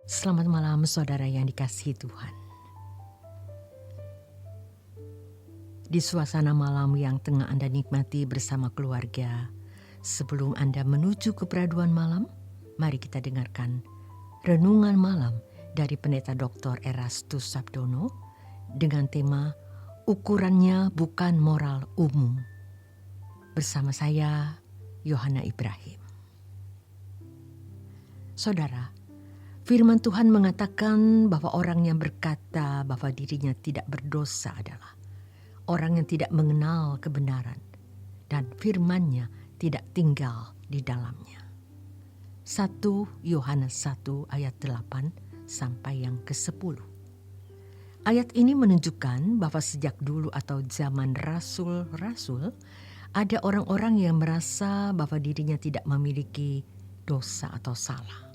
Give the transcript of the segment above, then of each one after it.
Selamat malam saudara yang dikasihi Tuhan. Di suasana malam yang tengah Anda nikmati bersama keluarga, sebelum Anda menuju ke peraduan malam, mari kita dengarkan renungan malam dari Pendeta Dr. Erastus Sabdono dengan tema Ukurannya Bukan Moral Umum. Bersama saya, Yohana Ibrahim. Saudara, firman Tuhan mengatakan bahwa orang yang berkata bahwa dirinya tidak berdosa adalah orang yang tidak mengenal kebenaran dan firman-Nya tidak tinggal di dalamnya. 1 Yohanes 1 ayat 8 sampai yang ke-10. Ayat ini menunjukkan bahwa sejak dulu atau zaman rasul-rasul ada orang-orang yang merasa bahwa dirinya tidak memiliki dosa atau salah.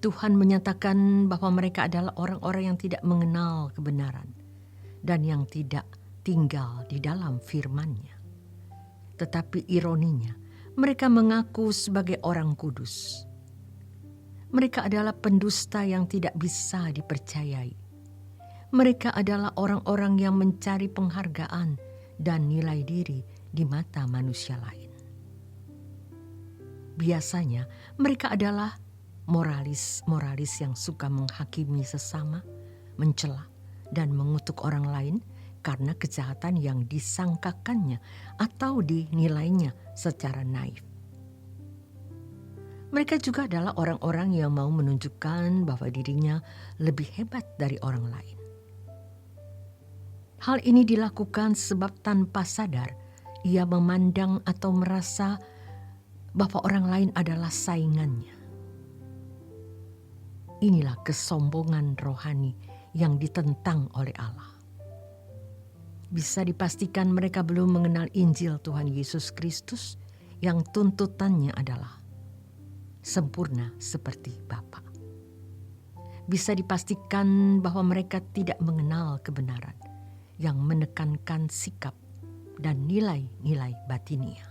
Tuhan menyatakan bahwa mereka adalah orang-orang yang tidak mengenal kebenaran dan yang tidak tinggal di dalam firman-Nya. Tetapi ironinya, mereka mengaku sebagai orang kudus. Mereka adalah pendusta yang tidak bisa dipercayai. Mereka adalah orang-orang yang mencari penghargaan dan nilai diri di mata manusia lain. Biasanya mereka adalah moralis yang suka menghakimi sesama, mencela, dan mengutuk orang lain karena kejahatan yang disangkakannya atau dinilainya secara naif. Mereka juga adalah orang-orang yang mau menunjukkan bahwa dirinya lebih hebat dari orang lain. Hal ini dilakukan sebab tanpa sadar ia memandang atau merasa bahwa orang lain adalah saingannya. Inilah kesombongan rohani yang ditentang oleh Allah. Bisa dipastikan mereka belum mengenal Injil Tuhan Yesus Kristus yang tuntutannya adalah sempurna seperti Bapa. Bisa dipastikan bahwa mereka tidak mengenal kebenaran yang menekankan sikap dan nilai-nilai batinia.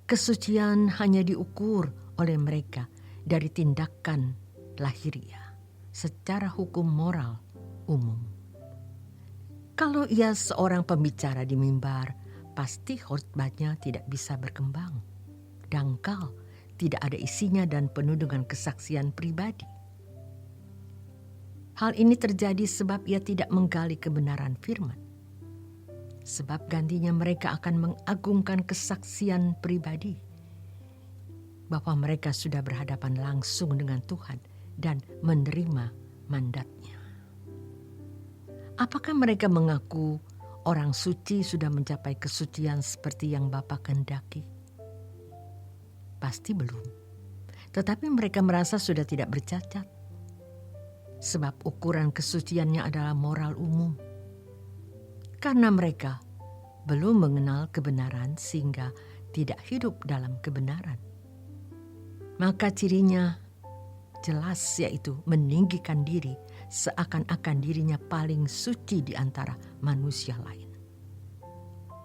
Kesucian hanya diukur oleh mereka dari tindakan lahiriah secara hukum moral umum. Kalau ia seorang pembicara di mimbar, pasti khotbahnya tidak bisa berkembang, dangkal, tidak ada isinya dan penuh dengan kesaksian pribadi. Hal ini terjadi sebab ia tidak menggali kebenaran firman. Sebab gantinya mereka akan mengagungkan kesaksian pribadi bahwa mereka sudah berhadapan langsung dengan Tuhan dan menerima mandatnya. Apakah mereka mengaku orang suci sudah mencapai kesucian seperti yang Bapa kehendaki? Pasti belum. Tetapi mereka merasa sudah tidak bercacat. Sebab ukuran kesuciannya adalah moral umum. Karena mereka belum mengenal kebenaran sehingga tidak hidup dalam kebenaran. Maka cirinya jelas, yaitu meninggikan diri seakan-akan dirinya paling suci di antara manusia lain.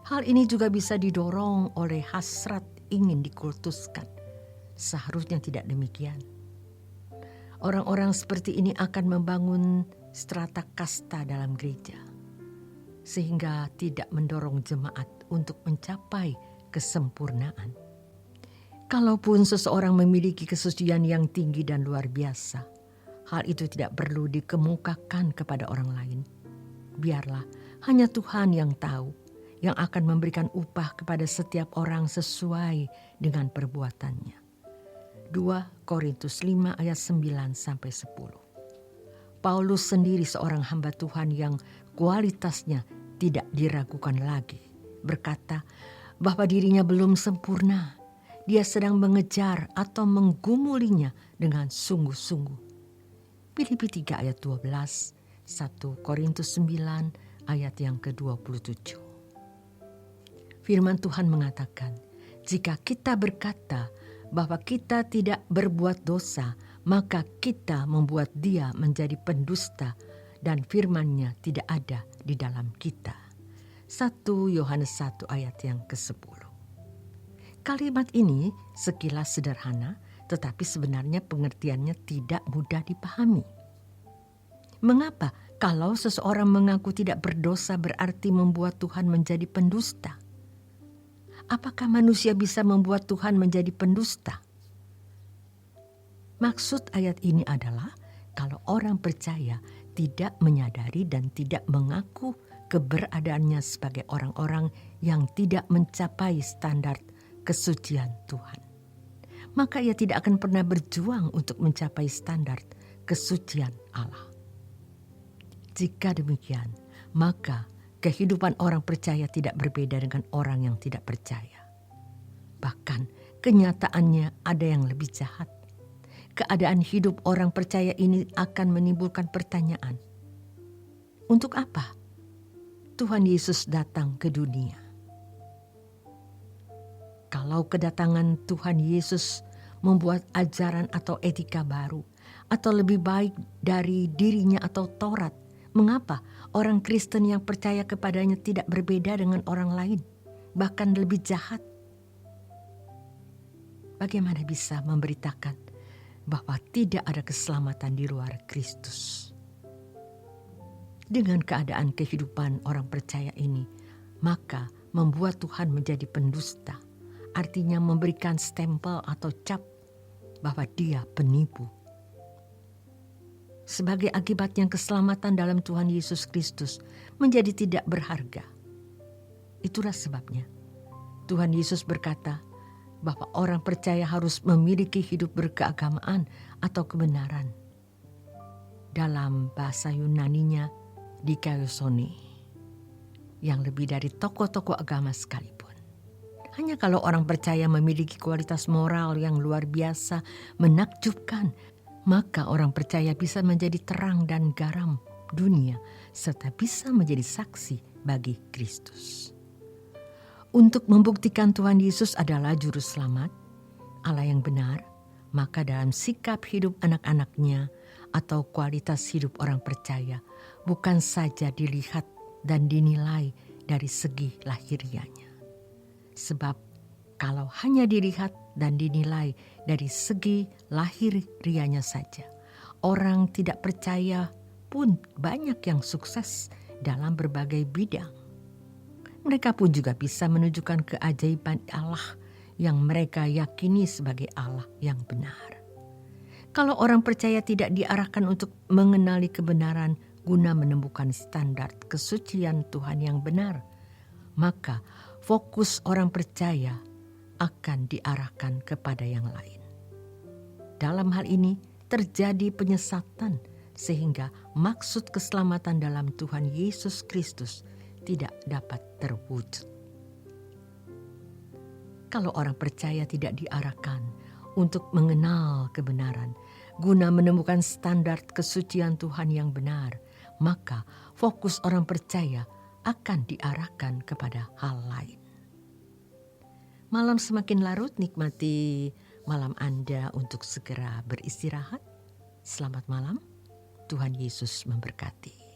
Hal ini juga bisa didorong oleh hasrat ingin dikultuskan. Seharusnya tidak demikian. Orang-orang seperti ini akan membangun strata kasta dalam gereja, sehingga tidak mendorong jemaat untuk mencapai kesempurnaan. Kalaupun seseorang memiliki kesucian yang tinggi dan luar biasa, hal itu tidak perlu dikemukakan kepada orang lain. Biarlah hanya Tuhan yang tahu, yang akan memberikan upah kepada setiap orang sesuai dengan perbuatannya. 2 Korintus 5 ayat 9-10. Paulus sendiri seorang hamba Tuhan yang kualitasnya tidak diragukan lagi, berkata bahwa dirinya belum sempurna. Dia sedang mengejar atau menggumulinya dengan sungguh-sungguh. Filipi 3 ayat 12, 1 Korintus 9 ayat yang ke-27. Firman Tuhan mengatakan, jika kita berkata bahwa kita tidak berbuat dosa, maka kita membuat dia menjadi pendusta dan firman-Nya tidak ada di dalam kita. 1 Yohanes 1 ayat yang ke-10. Kalimat ini sekilas sederhana, tetapi sebenarnya pengertiannya tidak mudah dipahami. Mengapa kalau seseorang mengaku tidak berdosa berarti membuat Tuhan menjadi pendusta? Apakah manusia bisa membuat Tuhan menjadi pendusta? Maksud ayat ini adalah kalau orang percaya tidak menyadari dan tidak mengaku keberadaannya sebagai orang-orang yang tidak mencapai standar kesucian Tuhan, maka ia tidak akan pernah berjuang untuk mencapai standar kesucian Allah. Jika demikian, maka kehidupan orang percaya tidak berbeda dengan orang yang tidak percaya. Bahkan kenyataannya ada yang lebih jahat. Keadaan hidup orang percaya ini akan menimbulkan pertanyaan. Untuk apa Tuhan Yesus datang ke dunia? Kalau kedatangan Tuhan Yesus membuat ajaran atau etika baru, atau lebih baik dari dirinya atau Taurat, mengapa orang Kristen yang percaya kepadanya tidak berbeda dengan orang lain, bahkan lebih jahat? Bagaimana bisa memberitakan bahwa tidak ada keselamatan di luar Kristus? Dengan keadaan kehidupan orang percaya ini, maka membuat Tuhan menjadi pendusta, artinya memberikan stempel atau cap bahwa dia penipu. Sebagai akibatnya keselamatan dalam Tuhan Yesus Kristus menjadi tidak berharga. Itulah sebabnya Tuhan Yesus berkata bahwa orang percaya harus memiliki hidup berkeagamaan atau kebenaran. Dalam bahasa Yunaninya dikaiosone, yang lebih dari tokoh-tokoh agama sekalipun. Hanya kalau orang percaya memiliki kualitas moral yang luar biasa, menakjubkan, maka orang percaya bisa menjadi terang dan garam dunia, serta bisa menjadi saksi bagi Kristus. Untuk membuktikan Tuhan Yesus adalah juru selamat, Allah yang benar, maka dalam sikap hidup anak-anaknya atau kualitas hidup orang percaya bukan saja dilihat dan dinilai dari segi lahiriahnya. Sebab kalau hanya dilihat dan dinilai dari segi lahiriahnya saja, orang tidak percaya pun banyak yang sukses dalam berbagai bidang. Mereka pun juga bisa menunjukkan keajaiban Allah yang mereka yakini sebagai Allah yang benar. Kalau orang percaya tidak diarahkan untuk mengenali kebenaran guna menemukan standar kesucian Tuhan yang benar, maka fokus orang percaya akan diarahkan kepada yang lain. Dalam hal ini terjadi penyesatan sehingga maksud keselamatan dalam Tuhan Yesus Kristus tidak dapat terwujud. Kalau orang percaya tidak diarahkan untuk mengenal kebenaran guna menemukan standar kesucian Tuhan yang benar, maka fokus orang percaya akan diarahkan kepada hal lain. Malam semakin larut, nikmati malam Anda untuk segera beristirahat. Selamat malam, Tuhan Yesus memberkati.